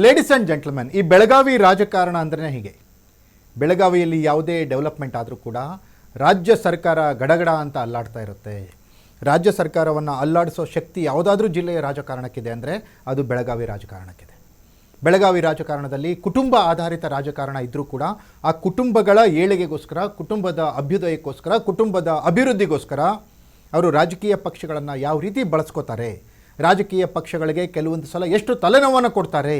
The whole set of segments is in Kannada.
ಲೇಡೀಸ್ ಆ್ಯಂಡ್ ಜೆಂಟ್ಲ್ಮೆನ್, ಈ ಬೆಳಗಾವಿ ರಾಜಕಾರಣ ಅಂದ್ರೆ ಹೀಗೆ. ಬೆಳಗಾವಿಯಲ್ಲಿ ಯಾವುದೇ ಡೆವಲಪ್ಮೆಂಟ್ ಆದರೂ ಕೂಡ ರಾಜ್ಯ ಸರ್ಕಾರ ಗಡಗಡ ಅಂತ ಅಲ್ಲಾಡ್ತಾ ಇರುತ್ತೆ. ರಾಜ್ಯ ಸರ್ಕಾರವನ್ನು ಅಲ್ಲಾಡಿಸೋ ಶಕ್ತಿ ಯಾವುದಾದ್ರೂ ಜಿಲ್ಲೆಯ ರಾಜಕಾರಣಕ್ಕಿದೆ ಅಂದರೆ ಅದು ಬೆಳಗಾವಿ ರಾಜಕಾರಣಕ್ಕಿದೆ. ಬೆಳಗಾವಿ ರಾಜಕಾರಣದಲ್ಲಿ ಕುಟುಂಬ ಆಧಾರಿತ ರಾಜಕಾರಣ ಇದ್ದರೂ ಕೂಡ ಆ ಕುಟುಂಬಗಳ ಏಳಿಗೆಗೋಸ್ಕರ, ಕುಟುಂಬದ ಅಭ್ಯುದಯಕ್ಕೋಸ್ಕರ, ಕುಟುಂಬದ ಅಭಿವೃದ್ಧಿಗೋಸ್ಕರ ಅವರು ರಾಜಕೀಯ ಪಕ್ಷಗಳನ್ನು ಯಾವ ರೀತಿ ಬಳಸ್ಕೋತಾರೆ, ರಾಜಕೀಯ ಪಕ್ಷಗಳಿಗೆ ಕೆಲವೊಂದು ಸಲ ಎಷ್ಟು ತಲೆನೋವನ್ನು ಕೊಡ್ತಾರೆ,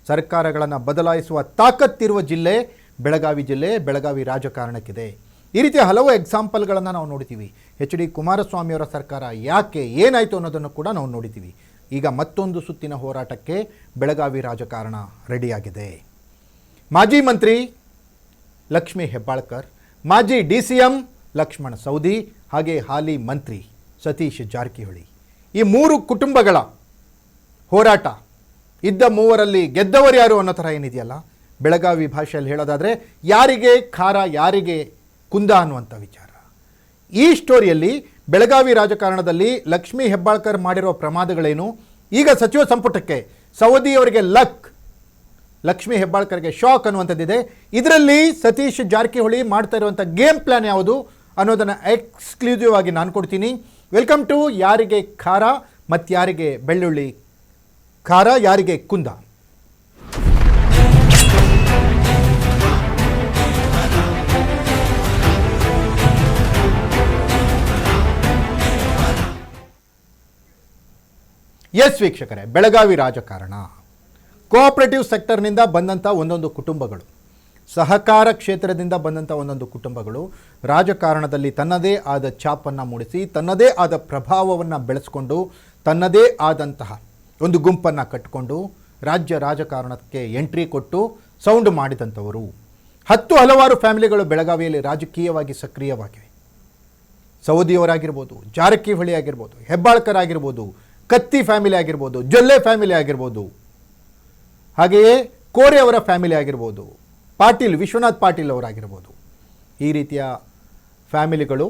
ಸರ್ಕಾರಗಳನ್ನು ಬದಲಾಯಿಸುವ ತಾಕತ್ತಿರುವ ಜಿಲ್ಲೆ ಬೆಳಗಾವಿ ಜಿಲ್ಲೆ, ಬೆಳಗಾವಿ ರಾಜಕಾರಣಕ್ಕಿದೆ. ಈ ರೀತಿಯ ಹಲವು ಎಕ್ಸಾಂಪಲ್ಗಳನ್ನು ನಾವು ನೋಡಿದ್ದೀವಿ. ಎಚ್ ಡಿ ಕುಮಾರಸ್ವಾಮಿಯವರ ಸರ್ಕಾರ ಯಾಕೆ ಏನಾಯಿತು ಅನ್ನೋದನ್ನು ಕೂಡ ನಾವು ನೋಡಿದ್ದೀವಿ. ಈಗ ಮತ್ತೊಂದು ಸುತ್ತಿನ ಹೋರಾಟಕ್ಕೆ ಬೆಳಗಾವಿ ರಾಜಕಾರಣ ರೆಡಿಯಾಗಿದೆ. ಮಾಜಿ ಮಂತ್ರಿ ಲಕ್ಷ್ಮೀ ಹೆಬ್ಬಾಳ್ಕರ್, ಮಾಜಿ DCM ಲಕ್ಷ್ಮಣ ಸವದಿ, ಹಾಗೆ ಹಾಲಿ ಮಂತ್ರಿ ಸತೀಶ್ ಜಾರಕಿಹೊಳಿ, ಈ ಮೂರು ಕುಟುಂಬಗಳ ಹೋರಾಟ, ಇದ್ದ ಮೂವರಲ್ಲಿ ಗೆದ್ದವರು ಯಾರು ಅನ್ನೋ ಥರ ಏನಿದೆಯಲ್ಲ, ಬೆಳಗಾವಿ ಭಾಷೆಯಲ್ಲಿ ಹೇಳೋದಾದರೆ ಯಾರಿಗೆ ಖಾರ ಯಾರಿಗೆ ಕುಂದ ಅನ್ನುವಂಥ ವಿಚಾರ. ಈ ಸ್ಟೋರಿಯಲ್ಲಿ ಬೆಳಗಾವಿ ರಾಜಕಾರಣದಲ್ಲಿ ಲಕ್ಷ್ಮೀ ಹೆಬ್ಬಾಳ್ಕರ್ ಮಾಡಿರೋ ಪ್ರಮಾದಗಳೇನು, ಈಗ ಸಚಿವ ಸಂಪುಟಕ್ಕೆ ಸವದಿಯವರಿಗೆ ಲಕ್, ಲಕ್ಷ್ಮೀ ಹೆಬ್ಬಾಳ್ಕರ್ಗೆ ಶಾಕ್ ಅನ್ನುವಂಥದ್ದಿದೆ. ಇದರಲ್ಲಿ ಸತೀಶ್ ಜಾರಕಿಹೊಳಿ ಮಾಡ್ತಾ ಇರುವಂಥ ಗೇಮ್ ಪ್ಲ್ಯಾನ್ ಯಾವುದು ಅನ್ನೋದನ್ನು ಎಕ್ಸ್ಕ್ಲೂಸಿವ್ ಆಗಿ ನಾನು ಕೊಡ್ತೀನಿ. ವೆಲ್ಕಮ್ ಟು ಯಾರಿಗೆ ಖಾರ ಮತ್ತು ಯಾರಿಗೆ ಬೆಳ್ಳುಳ್ಳಿ ಖಾರ, ಯಾರಿಗೆ ಕುಂದ. ಎಸ್ ವೀಕ್ಷಕರೇ, ಬೆಳಗಾವಿ ರಾಜಕಾರಣ ಕೋಆಪರೇಟಿವ್ ಸೆಕ್ಟರ್ನಿಂದ ಬಂದಂಥ ಒಂದೊಂದು ಕುಟುಂಬಗಳು, ಸಹಕಾರ ಕ್ಷೇತ್ರದಿಂದ ಬಂದಂಥ ಒಂದೊಂದು ಕುಟುಂಬಗಳು ರಾಜಕಾರಣದಲ್ಲಿ ತನ್ನದೇ ಆದ ಛಾಪನ್ನು ಮೂಡಿಸಿ, ತನ್ನದೇ ಆದ ಪ್ರಭಾವವನ್ನು ಬೆಳೆಸ್ಕೊಂಡು, ತನ್ನದೇ ಆದಂತಹ ಒಂದು ಗುಂಪನ್ನು ಕಟ್ಟಿಕೊಂಡು ರಾಜ್ಯ ರಾಜಕಾರಣಕ್ಕೆ ಎಂಟ್ರಿ ಕೊಟ್ಟು ಸೌಂಡ್ ಮಾಡಿದಂಥವರು. ಹಲವಾರು ಫ್ಯಾಮಿಲಿಗಳು ಬೆಳಗಾವಿಯಲ್ಲಿ ರಾಜಕೀಯವಾಗಿ ಸಕ್ರಿಯವಾಗಿವೆ. ಸವದಿಯವರಾಗಿರ್ಬೋದು, ಜಾರಕಿಹೊಳಿ ಆಗಿರ್ಬೋದು, ಹೆಬ್ಬಾಳ್ಕರ್ ಆಗಿರ್ಬೋದು, ಕತ್ತಿ ಫ್ಯಾಮಿಲಿ ಆಗಿರ್ಬೋದು, ಜೊಲ್ಲೆ ಫ್ಯಾಮಿಲಿ ಆಗಿರ್ಬೋದು, ಹಾಗೆಯೇ ಕೋರೆ ಅವರ ಫ್ಯಾಮಿಲಿ ಆಗಿರ್ಬೋದು, ಪಾಟೀಲ್ ವಿಶ್ವನಾಥ್ ಪಾಟೀಲ್ ಅವರಾಗಿರ್ಬೋದು. ಈ ರೀತಿಯ ಫ್ಯಾಮಿಲಿಗಳು,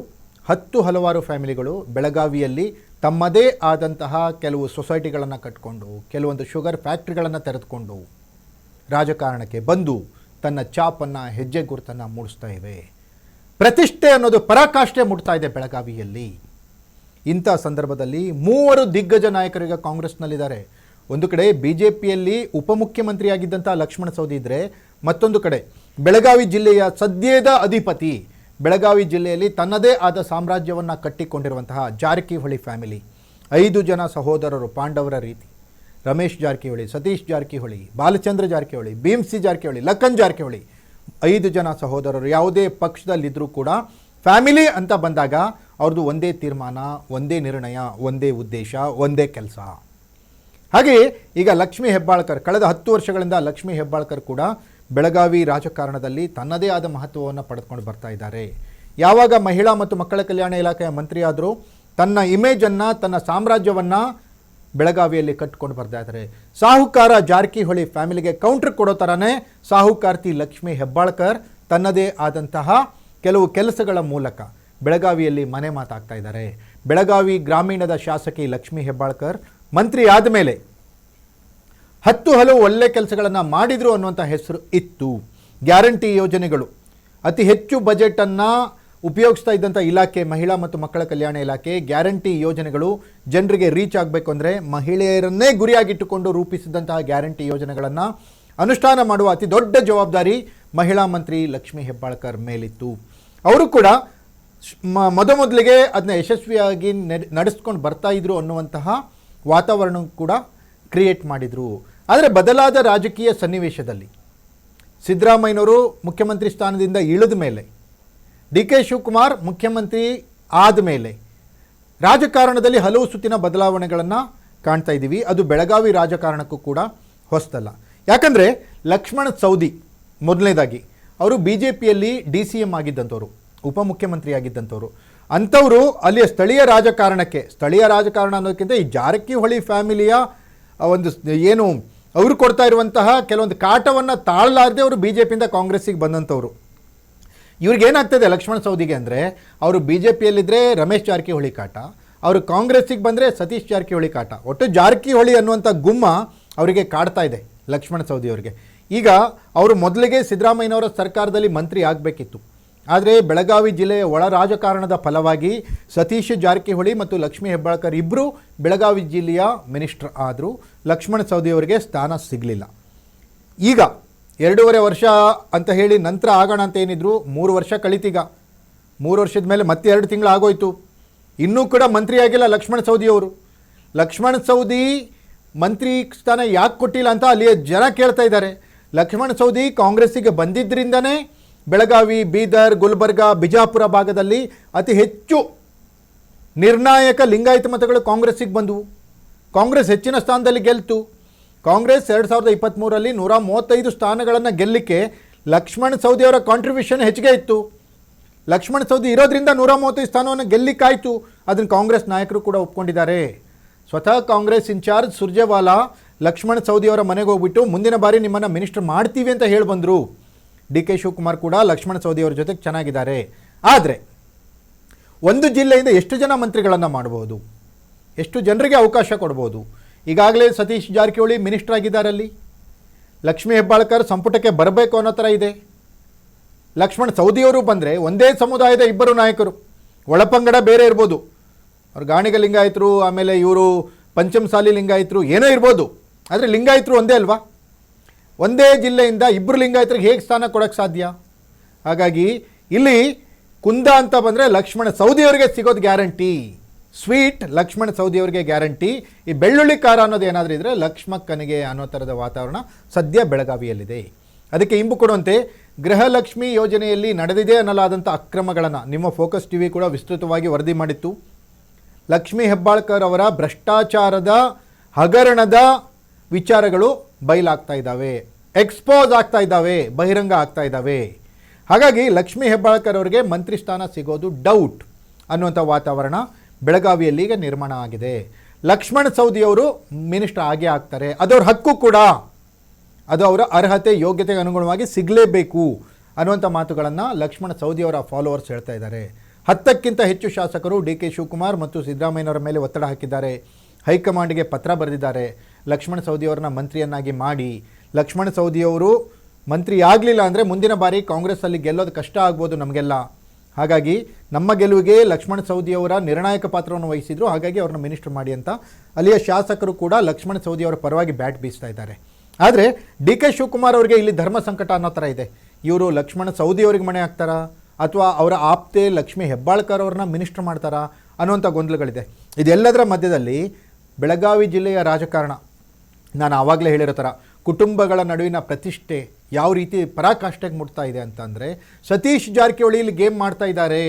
ಹಲವಾರು ಫ್ಯಾಮಿಲಿಗಳು ಬೆಳಗಾವಿಯಲ್ಲಿ ತಮ್ಮದೇ ಆದಂತಹ ಕೆಲವು ಸೊಸೈಟಿಗಳನ್ನು ಕಟ್ಟಿಕೊಂಡು, ಕೆಲವೊಂದು ಶುಗರ್ ಫ್ಯಾಕ್ಟ್ರಿಗಳನ್ನು ತೆರೆದುಕೊಂಡು ರಾಜಕಾರಣಕ್ಕೆ ಬಂದು ತನ್ನ ಚಾಪನ್ನು, ಹೆಜ್ಜೆ ಗುರುತನ್ನು ಮೂಡಿಸ್ತಾ ಇವೆ. ಪ್ರತಿಷ್ಠೆ ಅನ್ನೋದು ಪರಾಕಾಷ್ಠೆ ಮುಟ್ತಾ ಇದೆ ಬೆಳಗಾವಿಯಲ್ಲಿ. ಇಂಥ ಸಂದರ್ಭದಲ್ಲಿ ಮೂವರು ದಿಗ್ಗಜ ನಾಯಕರಿಗೆ ಕಾಂಗ್ರೆಸ್ನಲ್ಲಿದ್ದಾರೆ. ಒಂದು ಕಡೆ BJPಯಲ್ಲಿ ಉಪಮುಖ್ಯಮಂತ್ರಿಯಾಗಿದ್ದಂಥ ಲಕ್ಷ್ಮಣ ಸವದಿ ಇದ್ದರೆ, ಮತ್ತೊಂದು ಕಡೆ ಬೆಳಗಾವಿ ಜಿಲ್ಲೆಯ ಸದ್ಯದ ಅಧಿಪತಿ, ಬೆಳಗಾವಿ ಜಿಲ್ಲೆಯಲ್ಲಿ ತನ್ನದೇ ಆದ ಸಾಮ್ರಾಜ್ಯವನ್ನು ಕಟ್ಟಿಕೊಂಡಿರುವಂತಹ ಜಾರಕಿಹೊಳಿ ಫ್ಯಾಮಿಲಿ. 5 ಜನ ಸಹೋದರರು, ಪಾಂಡವರ ರೀತಿ. ರಮೇಶ್ ಜಾರಕಿಹೊಳಿ, ಸತೀಶ್ ಜಾರಕಿಹೊಳಿ, ಬಾಲಚಂದ್ರ ಜಾರಕಿಹೊಳಿ, ಭೀಮ್ಸಿ ಜಾರಕಿಹೊಳಿ, ಲಖನ್ ಜಾರಕಿಹೊಳಿ, 5 ಜನ ಸಹೋದರರು. ಯಾವುದೇ ಪಕ್ಷದಲ್ಲಿದ್ದರೂ ಕೂಡ ಫ್ಯಾಮಿಲಿ ಅಂತ ಬಂದಾಗ ಅವ್ರದ್ದು ಒಂದೇ ತೀರ್ಮಾನ, ಒಂದೇ ನಿರ್ಣಯ, ಒಂದೇ ಉದ್ದೇಶ, ಒಂದೇ ಕೆಲಸ. ಹಾಗೆಯೇ ಈಗ ಲಕ್ಷ್ಮೀ ಹೆಬ್ಬಾಳ್ಕರ್, ಕಳೆದ 10 ವರ್ಷಗಳಿಂದ ಲಕ್ಷ್ಮೀ ಹೆಬ್ಬಾಳ್ಕರ್ ಕೂಡ ಬೆಳಗಾವಿ ರಾಜಕಾರಣದಲ್ಲಿ ತನ್ನದೇ ಆದ ಮಹತ್ವವನ್ನು ಪಡೆದುಕೊಂಡು ಬರ್ತಾ ಇದ್ದಾರೆ. ಯಾವಾಗ ಮಹಿಳಾ ಮತ್ತು ಮಕ್ಕಳ ಕಲ್ಯಾಣ ಇಲಾಖೆಯ ಮಂತ್ರಿಯಾದರೂ ತನ್ನ ಇಮೇಜನ್ನು, ತನ್ನ ಸಾಮ್ರಾಜ್ಯವನ್ನು ಬೆಳಗಾವಿಯಲ್ಲಿ ಕಟ್ಟಿಕೊಂಡು ಬರ್ತಾ ಇದ್ದಾರೆ. ಸಾಹುಕಾರ ಜಾರಕಿಹೊಳಿ ಫ್ಯಾಮಿಲಿಗೆ ಕೌಂಟರ್ ಕೊಡೋ ಥರನೇ ಸಾಹುಕಾರ್ತಿ ಲಕ್ಷ್ಮೀ ಹೆಬ್ಬಾಳ್ಕರ್ ತನ್ನದೇ ಆದಂತಹ ಕೆಲವು ಕೆಲಸಗಳ ಮೂಲಕ ಬೆಳಗಾವಿಯಲ್ಲಿ ಮನೆ ಮಾತಾಗ್ತಾ ಇದ್ದಾರೆ. ಬೆಳಗಾವಿ ಗ್ರಾಮೀಣದ ಶಾಸಕಿ ಲಕ್ಷ್ಮೀ ಹೆಬ್ಬಾಳ್ಕರ್ ಮಂತ್ರಿ ಆದ ಮೇಲೆ ಹಲವು ಒಳ್ಳೆ ಕೆಲಸಗಳನ್ನು ಮಾಡಿದರು ಅನ್ನುವಂಥ ಹೆಸರು ಇತ್ತು. ಗ್ಯಾರಂಟಿ ಯೋಜನೆಗಳು, ಅತಿ ಹೆಚ್ಚು ಬಜೆಟನ್ನು ಉಪಯೋಗಿಸ್ತಾ ಇದ್ದಂಥ ಇಲಾಖೆ ಮಹಿಳಾ ಮತ್ತು ಮಕ್ಕಳ ಕಲ್ಯಾಣ ಇಲಾಖೆ. ಗ್ಯಾರಂಟಿ ಯೋಜನೆಗಳು ಜನರಿಗೆ ರೀಚ್ ಆಗಬೇಕು ಅಂದರೆ ಮಹಿಳೆಯರನ್ನೇ ಗುರಿಯಾಗಿಟ್ಟುಕೊಂಡು ರೂಪಿಸಿದಂತಹ ಗ್ಯಾರಂಟಿ ಯೋಜನೆಗಳನ್ನು ಅನುಷ್ಠಾನ ಮಾಡುವ ಅತಿ ದೊಡ್ಡ ಜವಾಬ್ದಾರಿ ಮಹಿಳಾ ಮಂತ್ರಿ ಲಕ್ಷ್ಮೀ ಹೆಬ್ಬಾಳ್ಕರ್ ಮೇಲಿತ್ತು. ಅವರು ಕೂಡ ಮೊದಲಿಗೆ ಅದನ್ನ ಯಶಸ್ವಿಯಾಗಿ ನಡೆಸ್ಕೊಂಡು ಬರ್ತಾ ಇದ್ರು ಅನ್ನುವಂತಹ ವಾತಾವರಣ ಕೂಡ ಕ್ರಿಯೇಟ್ ಮಾಡಿದರು. ಆದರೆ ಬದಲಾದ ರಾಜಕೀಯ ಸನ್ನಿವೇಶದಲ್ಲಿ ಸಿದ್ದರಾಮಯ್ಯನವರು ಮುಖ್ಯಮಂತ್ರಿ ಸ್ಥಾನದಿಂದ ಇಳಿದ ಮೇಲೆ, DK ಶಿವಕುಮಾರ್ ಮುಖ್ಯಮಂತ್ರಿ ಆದ ಮೇಲೆ ರಾಜಕಾರಣದಲ್ಲಿ ಹಲವು ಸುತ್ತಿನ ಬದಲಾವಣೆಗಳನ್ನು ಕಾಣ್ತಾ ಇದ್ದೀವಿ. ಅದು ಬೆಳಗಾವಿ ರಾಜಕಾರಣಕ್ಕೂ ಕೂಡ ಹೊಸದಲ್ಲ. ಯಾಕಂದರೆ ಲಕ್ಷ್ಮಣ ಸವದಿ ಮೊದಲನೇದಾಗಿ ಅವರು BJPಯಲ್ಲಿ DCM ಆಗಿದ್ದಂಥವ್ರು, ಉಪಮುಖ್ಯಮಂತ್ರಿ ಆಗಿದ್ದಂಥವ್ರು. ಅಂಥವರು ಅಲ್ಲಿಯ ಸ್ಥಳೀಯ ರಾಜಕಾರಣ ಅನ್ನೋದಕ್ಕಿಂತ ಈ ಜಾರಕಿಹೊಳಿ ಫ್ಯಾಮಿಲಿಯ ಒಂದು ಏನು ಅವರು ಕೊಡ್ತಾ ಇರುವಂತಹ ಕೆಲವೊಂದು ಕಾಟವನ್ನು ತಾಳಲಾರದೆ ಅವರು BJPಯಿಂದ ಕಾಂಗ್ರೆಸ್ಸಿಗೆ ಬಂದಂಥವ್ರು. ಇವ್ರಿಗೇನಾಗ್ತದೆ ಲಕ್ಷ್ಮಣ ಸವದಿಗೆ ಅಂದರೆ, ಅವರು BJPಯಲ್ಲಿದ್ದರೆ ರಮೇಶ್ ಜಾರಕಿಹೊಳಿ ಕಾಟ, ಅವರು ಕಾಂಗ್ರೆಸ್ಸಿಗೆ ಬಂದರೆ ಸತೀಶ್ ಜಾರಕಿಹೊಳಿ ಕಾಟ. ಒಟ್ಟು ಜಾರಕಿಹೊಳಿ ಅನ್ನುವಂಥ ಗುಮ್ಮ ಅವರಿಗೆ ಕಾಡ್ತಾ ಇದೆ. ಲಕ್ಷ್ಮಣ ಸವದಿ ಅವರಿಗೆ. ಈಗ ಅವರು ಮೊದಲಿಗೆ ಸಿದ್ದರಾಮಯ್ಯನವರ ಸರ್ಕಾರದಲ್ಲಿ ಮಂತ್ರಿ ಆಗಬೇಕಿತ್ತು. ಆದರೆ ಬೆಳಗಾವಿ ಜಿಲ್ಲೆಯ ಒಳ ರಾಜಕಾರಣದ ಫಲವಾಗಿ ಸತೀಶ್ ಜಾರಕಿಹೊಳಿ ಮತ್ತು ಲಕ್ಷ್ಮೀ ಹೆಬ್ಬಾಳ್ಕರ್ ಇಬ್ಬರು ಬೆಳಗಾವಿ ಜಿಲ್ಲೆಯ ಮಿನಿಸ್ಟರ್ ಆದರು. ಲಕ್ಷ್ಮಣ ಸವದಿ ಅವರಿಗೆ ಸ್ಥಾನ ಸಿಗಲಿಲ್ಲ. ಈಗ 2.5 ವರ್ಷ ಅಂತ ಹೇಳಿ ನಂತರ ಆಗೋಣ ಅಂತ ಏನಿದ್ರು, 3 ವರ್ಷ ಕಳೀತೀಗ. 3 ವರ್ಷದ ಮೇಲೆ ಮತ್ತೆ 2 ತಿಂಗಳು ಆಗೋಯ್ತು. ಇನ್ನೂ ಕೂಡ ಮಂತ್ರಿ ಆಗಿಲ್ಲ ಲಕ್ಷ್ಮಣ ಸವದಿ ಅವರು. ಲಕ್ಷ್ಮಣ ಸವದಿ ಮಂತ್ರಿ ಸ್ಥಾನ ಯಾಕೆ ಕೊಟ್ಟಿಲ್ಲ ಅಂತ ಅಲ್ಲಿಯ ಜನ ಕೇಳ್ತಾ ಇದ್ದಾರೆ. ಲಕ್ಷ್ಮಣ ಸವದಿ ಕಾಂಗ್ರೆಸ್ಸಿಗೆ ಬಂದಿದ್ದರಿಂದನೇ ಬೆಳಗಾವಿ, ಬೀದರ್, ಗುಲ್ಬರ್ಗ, ಬಿಜಾಪುರ ಭಾಗದಲ್ಲಿ ಅತಿ ಹೆಚ್ಚು ನಿರ್ಣಾಯಕ ಲಿಂಗಾಯತ ಮತಗಳು ಕಾಂಗ್ರೆಸ್ಸಿಗೆ ಬಂದವು. ಕಾಂಗ್ರೆಸ್ ಹೆಚ್ಚಿನ ಸ್ಥಾನದಲ್ಲಿ ಗೆಲ್ತು. ಕಾಂಗ್ರೆಸ್ 2023ರಲ್ಲಿ 135 ಸ್ಥಾನಗಳನ್ನು ಗೆಲ್ಲಲಿಕ್ಕೆ ಲಕ್ಷ್ಮಣ ಸವದಿ ಅವರ ಕಾಂಟ್ರಿಬ್ಯೂಷನ್ ಹೆಚ್ಚಿಗೆ ಇತ್ತು. ಲಕ್ಷ್ಮಣ ಸವದಿ ಇರೋದ್ರಿಂದ 135 ಸ್ಥಾನವನ್ನು ಗೆಲ್ಲಿಕ್ಕಾಯಿತು. ಅದನ್ನು ಕಾಂಗ್ರೆಸ್ ನಾಯಕರು ಕೂಡ ಒಪ್ಕೊಂಡಿದ್ದಾರೆ. ಸ್ವತಃ ಕಾಂಗ್ರೆಸ್ ಇನ್ಚಾರ್ಜ್ ಸುರ್ಜೇವಾಲಾ ಲಕ್ಷ್ಮಣ ಸವದಿ ಅವರ ಮನೆಗೆ ಹೋಗ್ಬಿಟ್ಟು ಮುಂದಿನ ಬಾರಿ ನಿಮ್ಮನ್ನು ಮಿನಿಸ್ಟರ್ ಮಾಡ್ತೀವಿ ಅಂತ ಹೇಳಿ ಬಂದರು. DK ಶಿವಕುಮಾರ್ ಕೂಡ ಲಕ್ಷ್ಮಣ ಸವದಿ ಅವರ ಜೊತೆಗೆ ಚೆನ್ನಾಗಿದ್ದಾರೆ. ಆದರೆ ಒಂದು ಜಿಲ್ಲೆಯಿಂದ ಎಷ್ಟು ಜನ ಮಂತ್ರಿಗಳನ್ನು ಮಾಡಬಹುದು, ಎಷ್ಟು ಜನರಿಗೆ ಅವಕಾಶ ಕೊಡ್ಬೋದು? ಈಗಾಗಲೇ ಸತೀಶ್ ಜಾರಕಿಹೊಳಿ ಮಿನಿಸ್ಟರ್ ಆಗಿದ್ದಾರೆ. ಅಲ್ಲಿ ಲಕ್ಷ್ಮೀ ಹೆಬ್ಬಾಳ್ಕರ್ ಸಂಪುಟಕ್ಕೆ ಬರಬೇಕು ಅನ್ನೋ ಥರ ಇದೆ. ಲಕ್ಷ್ಮಣ ಸವದಿಯವರು ಬಂದರೆ ಒಂದೇ ಸಮುದಾಯದ 2 ನಾಯಕರು, ಒಳಪಂಗಡ ಬೇರೆ ಇರ್ಬೋದು, ಅವ್ರು ಗಾಣಿಗ ಲಿಂಗಾಯತರು, ಆಮೇಲೆ ಇವರು ಪಂಚಮಸಾಲಿ ಲಿಂಗಾಯತರು ಏನೋ ಇರ್ಬೋದು, ಆದರೆ ಲಿಂಗಾಯತರು ಒಂದೇ ಅಲ್ವಾ? ಒಂದೇ ಜಿಲ್ಲೆಯಿಂದ 2 ಲಿಂಗಾಯತರಿಗೆ ಹೇಗೆ ಸ್ಥಾನ ಕೊಡೋಕ್ಕೆ ಸಾಧ್ಯ? ಹಾಗಾಗಿ ಇಲ್ಲಿ ಕುಂದ ಅಂತ ಬಂದರೆ ಲಕ್ಷ್ಮಣ ಸವದಿಯವರಿಗೆ ಸಿಗೋದು ಗ್ಯಾರಂಟಿ. ಸ್ವೀಟ್ ಲಕ್ಷ್ಮಣ ಸವದಿಯವರಿಗೆ ಗ್ಯಾರಂಟಿ. ಈ ಬೆಳ್ಳುಳ್ಳಿ ಖಾರ ಅನ್ನೋದು ಏನಾದರೂ ಇದ್ದರೆ ಲಕ್ಷ್ಮಕ್ಕನಿಗೆ ಅನ್ನೋ ಥರದ ವಾತಾವರಣ ಸದ್ಯ ಬೆಳಗಾವಿಯಲ್ಲಿದೆ. ಅದಕ್ಕೆ ಇಂಬು ಕೊಡುವಂತೆ ಗೃಹಲಕ್ಷ್ಮಿ ಯೋಜನೆಯಲ್ಲಿ ನಡೆದಿದೆ ಅನ್ನಲಾದಂಥ ಅಕ್ರಮಗಳನ್ನು ನಿಮ್ಮ ಫೋಕಸ್ ಟಿವಿ ಕೂಡ ವಿಸ್ತೃತವಾಗಿ ವರದಿ ಮಾಡಿತ್ತು. ಲಕ್ಷ್ಮೀ ಹೆಬ್ಬಾಳ್ಕರ್ ಅವರ ಭ್ರಷ್ಟಾಚಾರದ ಹಗರಣದ ವಿಚಾರಗಳು ಬಯಲಾಗ್ತಾ ಇದ್ದಾವೆ, ಎಕ್ಸ್ಪೋಸ್ ಆಗ್ತಾ ಇದ್ದಾವೆ, ಬಹಿರಂಗ ಆಗ್ತಾ ಇದ್ದಾವೆ. ಹಾಗಾಗಿ ಲಕ್ಷ್ಮೀ ಹೆಬ್ಬಾಳ್ಕರ್ ಅವರಿಗೆ ಮಂತ್ರಿ ಸ್ಥಾನ ಸಿಗೋದು ಡೌಟ್ ಅನ್ನುವಂಥ ವಾತಾವರಣ ಬೆಳಗಾವಿಯಲ್ಲಿ ಈಗ ನಿರ್ಮಾಣ ಆಗಿದೆ. ಲಕ್ಷ್ಮಣ ಸವದಿಯವರು ಮಿನಿಸ್ಟರ್ ಆಗೇ ಆಗ್ತಾರೆ, ಅದವ್ರ ಹಕ್ಕು ಕೂಡ, ಅದು ಅವರ ಅರ್ಹತೆ ಯೋಗ್ಯತೆಗೆ ಅನುಗುಣವಾಗಿ ಸಿಗಲೇಬೇಕು ಅನ್ನುವಂಥ ಮಾತುಗಳನ್ನು ಲಕ್ಷ್ಮಣ ಸವದಿಯವರ ಫಾಲೋವರ್ಸ್ ಹೇಳ್ತಾ ಇದ್ದಾರೆ. 10ಕ್ಕಿಂತ ಹೆಚ್ಚು ಶಾಸಕರು DK ಶಿವಕುಮಾರ್ ಮತ್ತು ಸಿದ್ದರಾಮಯ್ಯನವರ ಮೇಲೆ ಒತ್ತಡ ಹಾಕಿದ್ದಾರೆ. ಹೈಕಮಾಂಡ್ಗೆ ಪತ್ರ ಬರೆದಿದ್ದಾರೆ, ಲಕ್ಷ್ಮಣ ಸವದಿಯವರನ್ನ ಮಂತ್ರಿಯನ್ನಾಗಿ ಮಾಡಿ. ಲಕ್ಷ್ಮಣ ಸವದಿಯವರು ಮಂತ್ರಿ ಆಗಲಿಲ್ಲ ಅಂದರೆ ಮುಂದಿನ ಬಾರಿ ಕಾಂಗ್ರೆಸ್ಸಲ್ಲಿ ಗೆಲ್ಲೋದು ಕಷ್ಟ ಆಗ್ಬೋದು ನಮಗೆಲ್ಲ. ಹಾಗಾಗಿ ನಮ್ಮ ಗೆಲುವಿಗೆ ಲಕ್ಷ್ಮಣ ಸವದಿಯವರ ನಿರ್ಣಾಯಕ ಪಾತ್ರವನ್ನು ವಹಿಸಿದ್ರು, ಹಾಗಾಗಿ ಅವ್ರನ್ನ ಮಿನಿಸ್ಟರ್ ಮಾಡಿ ಅಂತ ಅಲ್ಲಿಯ ಶಾಸಕರು ಕೂಡ ಲಕ್ಷ್ಮಣ ಸವದಿಯವರ ಪರವಾಗಿ ಬ್ಯಾಟ್ ಬೀಸ್ತಾ ಇದ್ದಾರೆ. ಆದರೆ DK ಶಿವಕುಮಾರ್ ಅವರಿಗೆ ಇಲ್ಲಿ ಧರ್ಮ ಸಂಕಟ ಅನ್ನೋ ಥರ ಇದೆ. ಇವರು ಲಕ್ಷ್ಮಣ ಸವದಿಯವರಿಗೆ ಮಣೆ ಹಾಕ್ತಾರಾ ಅಥವಾ ಅವರ ಆಪ್ತೆ ಲಕ್ಷ್ಮೀ ಹೆಬ್ಬಾಳ್ಕರ್ ಅವ್ರನ್ನ ಮಿನಿಸ್ಟರ್ ಮಾಡ್ತಾರಾ ಅನ್ನುವಂಥ ಗೊಂದಲಗಳಿದೆ. ಇದೆಲ್ಲದರ ಮಧ್ಯದಲ್ಲಿ ಬೆಳಗಾವಿ ಜಿಲ್ಲೆಯ ರಾಜಕಾರಣ, ನಾನು ಆವಾಗಲೇ ಹೇಳಿರೋ ಥರ ಕುಟುಂಬಗಳ ನಡುವಿನ ಪ್ರತಿಷ್ಠೆ ಯಾವ ರೀತಿ ಪರಾಕಾಷ್ಠೆಗೆ ಮುಟ್ತಾ ಇದೆ ಅಂತಂದರೆ, ಸತೀಶ್ ಜಾರಕಿಹೊಳಿ ಇಲ್ಲಿ ಗೇಮ್ ಮಾಡ್ತಾ ಇದ್ದಾರೆ.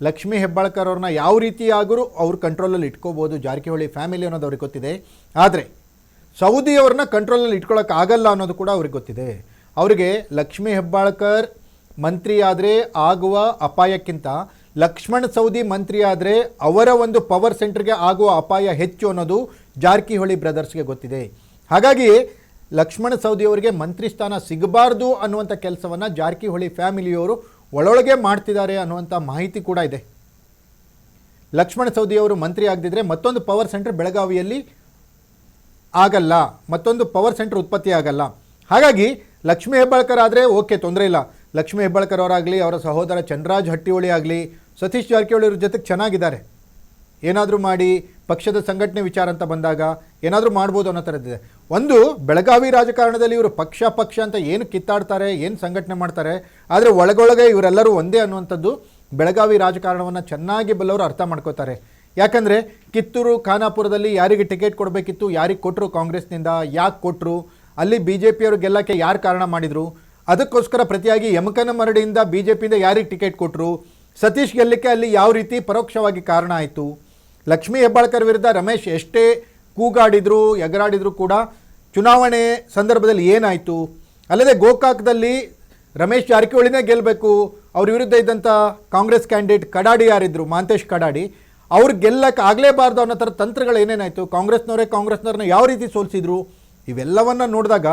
ಲಕ್ಷ್ಮೀ ಹೆಬ್ಬಾಳ್ಕರ್ ಅವ್ರನ್ನ ಯಾವ ರೀತಿಯಾದರೂ ಅವ್ರ ಕಂಟ್ರೋಲಲ್ಲಿ ಇಟ್ಕೋಬೋದು ಜಾರಕಿಹೊಳಿ ಫ್ಯಾಮಿಲಿ ಅನ್ನೋದು ಅವ್ರಿಗೆ ಗೊತ್ತಿದೆ. ಆದರೆ ಸೌದಿಯವ್ರನ್ನ ಕಂಟ್ರೋಲಲ್ಲಿ ಇಟ್ಕೊಳ್ಳೋಕೆ ಆಗಲ್ಲ ಅನ್ನೋದು ಕೂಡ ಅವ್ರಿಗೆ ಗೊತ್ತಿದೆ. ಅವರಿಗೆ ಲಕ್ಷ್ಮೀ ಹೆಬ್ಬಾಳ್ಕರ್ ಮಂತ್ರಿ ಆದರೆ ಆಗುವ ಅಪಾಯಕ್ಕಿಂತ ಲಕ್ಷ್ಮಣ ಸವದಿ ಮಂತ್ರಿ ಆದರೆ ಅವರ ಒಂದು ಪವರ್ ಸೆಂಟರ್ಗೆ ಆಗುವ ಅಪಾಯ ಹೆಚ್ಚು ಅನ್ನೋದು ಜಾರಕಿಹೊಳಿ ಬ್ರದರ್ಸ್ಗೆ ಗೊತ್ತಿದೆ. ಹಾಗಾಗಿ ಲಕ್ಷ್ಮಣ ಸವದಿಯವರಿಗೆ ಮಂತ್ರಿ ಸ್ಥಾನ ಸಿಗಬಾರ್ದು ಅನ್ನುವಂಥ ಕೆಲಸವನ್ನು ಜಾರಕಿಹೊಳಿ ಫ್ಯಾಮಿಲಿಯವರು ಒಳೊಳಗೆ ಮಾಡ್ತಿದ್ದಾರೆ ಅನ್ನುವಂಥ ಮಾಹಿತಿ ಕೂಡ ಇದೆ. ಲಕ್ಷ್ಮಣ ಸವದಿಯವರು ಮಂತ್ರಿ ಆಗದಿದ್ದರೆ ಮತ್ತೊಂದು ಪವರ್ ಸೆಂಟರ್ ಬೆಳಗಾವಿಯಲ್ಲಿ ಆಗಲ್ಲ, ಮತ್ತೊಂದು ಪವರ್ ಸೆಂಟರ್ ಉತ್ಪತ್ತಿ ಆಗಲ್ಲ. ಹಾಗಾಗಿ ಲಕ್ಷ್ಮೀ ಹೆಬ್ಬಾಳ್ಕರ್ ಆದರೆ ಓಕೆ, ತೊಂದರೆ ಇಲ್ಲ. ಲಕ್ಷ್ಮೀ ಹೆಬ್ಬಾಳ್ಕರ್ ಅವರಾಗಲಿ, ಅವರ ಸಹೋದರ ಚಂದ್ರರಾಜ್ ಹಟ್ಟಿಹೊಳಿ ಆಗಲಿ, ಸತೀಶ್ ಜಾರಕಿಹೊಳಿ ಅವ್ರ ಜೊತೆಗೆ ಚೆನ್ನಾಗಿದ್ದಾರೆ. ಏನಾದರೂ ಮಾಡಿ ಪಕ್ಷದ ಸಂಘಟನೆ ವಿಚಾರ ಅಂತ ಬಂದಾಗ ಏನಾದರೂ ಮಾಡ್ಬೋದು ಅನ್ನೋ ಥರದ್ದಿದೆ. ಒಂದು ಬೆಳಗಾವಿ ರಾಜಕಾರಣದಲ್ಲಿ ಇವರು ಪಕ್ಷ ಅಂತ ಏನು ಕಿತ್ತಾಡ್ತಾರೆ, ಏನು ಸಂಘಟನೆ ಮಾಡ್ತಾರೆ, ಆದರೆ ಒಳಗೊಳಗೆ ಇವರೆಲ್ಲರೂ ಒಂದೇ ಅನ್ನುವಂಥದ್ದು ಬೆಳಗಾವಿ ರಾಜಕಾರಣವನ್ನು ಚೆನ್ನಾಗಿ ಬಲ್ಲವರು ಅರ್ಥ ಮಾಡ್ಕೋತಾರೆ. ಯಾಕಂದರೆ ಕಿತ್ತೂರು ಖಾನಾಪುರದಲ್ಲಿ ಯಾರಿಗೆ ಟಿಕೆಟ್ ಕೊಡಬೇಕಿತ್ತು, ಯಾರಿಗೆ ಕೊಟ್ಟರು, ಕಾಂಗ್ರೆಸ್ನಿಂದ ಯಾಕೆ ಕೊಟ್ಟರು, ಅಲ್ಲಿ BJP ಅವರು ಗೆಲ್ಲಕ್ಕೆ ಯಾರು ಕಾರಣ ಮಾಡಿದರು, ಅದಕ್ಕೋಸ್ಕರ ಪ್ರತಿಯಾಗಿ ಯಮಕನಮರಡಿಯಿಂದ BJPಯಿಂದ ಯಾರಿಗೆ ಟಿಕೆಟ್ ಕೊಟ್ಟರು, ಸತೀಶ್ ಗೆಲ್ಲಕ್ಕೆ ಅಲ್ಲಿ ಯಾವ ರೀತಿ ಪರೋಕ್ಷವಾಗಿ ಕಾರಣ ಆಯಿತು. ಲಕ್ಷ್ಮೀ ಹೆಬ್ಬಾಳ್ಕರ್ ವಿರುದ್ಧ ರಮೇಶ್ ಎಷ್ಟೇ ಕೂಗಾಡಿದ್ರು ಎಗರಾಡಿದ್ರು ಕೂಡ ಚುನಾವಣೆ ಸಂದರ್ಭದಲ್ಲಿ ಏನಾಯಿತು. ಅಲ್ಲದೆ ಗೋಕಾಕ್ದಲ್ಲಿ ರಮೇಶ್ ಜಾರಕಿಹೊಳಿನೇ ಗೆಲ್ಲಬೇಕು, ಅವ್ರ ವಿರುದ್ಧ ಇದ್ದಂಥ ಕಾಂಗ್ರೆಸ್ ಕ್ಯಾಂಡಿಡೇಟ್ ಕಡಾಡಿ ಯಾರಿದ್ರು, ಮಹಾಂತೇಶ್ ಕಡಾಡಿ, ಅವ್ರು ಗೆಲ್ಲಕ್ಕೆ ಆಗಲೇಬಾರ್ದು ಅನ್ನೋ ಥರ ತಂತ್ರಗಳು ಏನೇನಾಯಿತು, ಕಾಂಗ್ರೆಸ್ನವ್ರನ್ನ ಯಾವ ರೀತಿ ಸೋಲಿಸಿದ್ರು, ಇವೆಲ್ಲವನ್ನು ನೋಡಿದಾಗ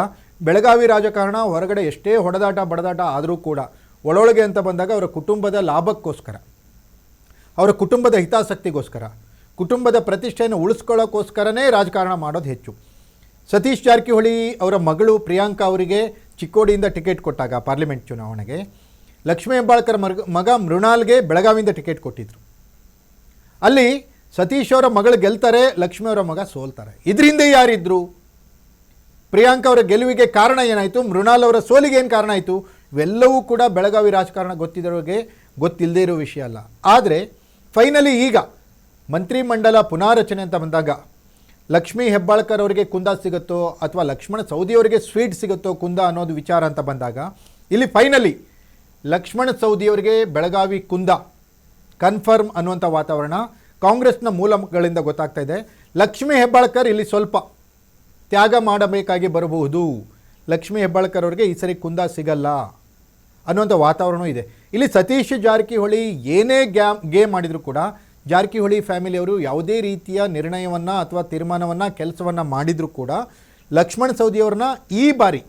ಬೆಳಗಾವಿ ರಾಜಕಾರಣ ಹೊರಗಡೆ ಎಷ್ಟೇ ಹೊಡೆದಾಟ ಬಡದಾಟ ಆದರೂ ಕೂಡ ಒಳೊಳಗೆ ಅಂತ ಬಂದಾಗ ಅವರ ಕುಟುಂಬದ ಲಾಭಕ್ಕೋಸ್ಕರ, ಅವರ ಕುಟುಂಬದ ಹಿತಾಸಕ್ತಿಗೋಸ್ಕರ, ಕುಟುಂಬದ ಪ್ರತಿಷ್ಠೆಯನ್ನು ಉಳಿಸ್ಕೊಳ್ಳೋಕ್ಕೋಸ್ಕರನೇ ರಾಜಕಾರಣ ಮಾಡೋದು ಹೆಚ್ಚು. ಸತೀಶ್ ಜಾರಕಿಹೊಳಿ ಅವರ ಮಗಳು ಪ್ರಿಯಾಂಕಾ ಅವರಿಗೆ ಚಿಕ್ಕೋಡಿಯಿಂದ ಟಿಕೆಟ್ ಕೊಟ್ಟಾಗ ಪಾರ್ಲಿಮೆಂಟ್ ಚುನಾವಣೆಗೆ ಲಕ್ಷ್ಮೀ ಹೆಬ್ಬಾಳ್ಕರ್ ಮಗ ಮೃಣಾಲ್ಗೆ ಬೆಳಗಾವಿಯಿಂದ ಟಿಕೆಟ್ ಕೊಟ್ಟಿದ್ರು. ಅಲ್ಲಿ ಸತೀಶ್ ಅವರ ಮಗಳು ಗೆಲ್ತಾರೆ, ಲಕ್ಷ್ಮೀ ಅವರ ಮಗ ಸೋಲ್ತಾರೆ. ಇದರಿಂದ ಯಾರಿದ್ರು? ಪ್ರಿಯಾಂಕಾ ಅವರ ಗೆಲುವಿಗೆ ಕಾರಣ ಏನಾಯಿತು? ಮೃಣಾಲ್ ಅವರ ಸೋಲಿಗೆ ಏನು ಕಾರಣ ಆಯಿತು? ಇವೆಲ್ಲವೂ ಕೂಡ ಬೆಳಗಾವಿ ರಾಜಕಾರಣ ಗೊತ್ತಿದ್ದವರಿಗೆ ಗೊತ್ತಿಲ್ಲದೇ ಇರೋ ವಿಷಯ ಅಲ್ಲ. ಆದರೆ ಫೈನಲಿ ಈಗ ಮಂತ್ರಿಮಂಡಲ ಪುನಾರಚನೆ ಅಂತ ಬಂದಾಗ ಲಕ್ಷ್ಮೀ ಹೆಬ್ಬಾಳ್ಕರ್ ಅವರಿಗೆ ಕುಂದ ಸಿಗುತ್ತೋ ಅಥವಾ ಲಕ್ಷ್ಮಣ ಸವದಿಯವರಿಗೆ ಸ್ವೀಟ್ ಸಿಗುತ್ತೋ ಕುಂದ ಅನ್ನೋದು ವಿಚಾರ ಅಂತ ಬಂದಾಗ ಇಲ್ಲಿ ಫೈನಲಿ ಲಕ್ಷ್ಮಣ ಸವದಿಯವರಿಗೆ ಬೆಳಗಾವಿ ಕುಂದ ಕನ್ಫರ್ಮ್ ಅನ್ನುವಂಥ ವಾತಾವರಣ ಕಾಂಗ್ರೆಸ್ನ ಮೂಲಗಳಿಂದ ಗೊತ್ತಾಗ್ತಾ ಇದೆ. ಲಕ್ಷ್ಮೀ ಹೆಬ್ಬಾಳ್ಕರ್ ಇಲ್ಲಿ ಸ್ವಲ್ಪ ತ್ಯಾಗ ಮಾಡಬೇಕಾಗಿ ಬರಬಹುದು. ಲಕ್ಷ್ಮೀ ಹೆಬ್ಬಾಳ್ಕರ್ ಅವರಿಗೆ ಈ ಸರಿ ಕುಂದ ಸಿಗಲ್ಲ ಅನ್ನುವಂಥ ವಾತಾವರಣ ಇದೆ. ಇಲ್ಲಿ ಸತೀಶ್ ಜಾರಕಿಹೊಳಿ ಏನೇ ಗೇಮ್ ಮಾಡಿದರೂ ಕೂಡ ಜಾರಕಿಹೊಳಿ ಫ್ಯಾಮಿಲಿಯವರು ಯಾವುದೇ ರೀತಿಯ ನಿರ್ಣಯವನ್ನು ಅಥವಾ ತೀರ್ಮಾನವನ್ನು ಕೆಲಸವನ್ನು ಮಾಡಿದರೂ ಕೂಡ ಲಕ್ಷ್ಮಣ ಸವದಿಯವ್ರನ್ನ ಈ ಬಾರಿ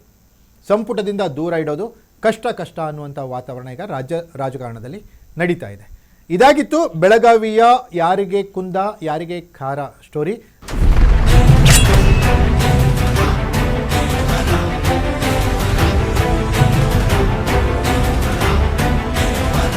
ಸಂಪುಟದಿಂದ ದೂರ ಇಡೋದು ಕಷ್ಟ ಅನ್ನುವಂಥ ವಾತಾವರಣ ಈಗ ರಾಜಕಾರಣದಲ್ಲಿ ನಡೀತಾ ಇದೆ. ಇದಾಗಿತ್ತು ಬೆಳಗಾವಿಯ ಯಾರಿಗೆ ಕುಂದ ಯಾರಿಗೆ ಖಾರ ಸ್ಟೋರಿ.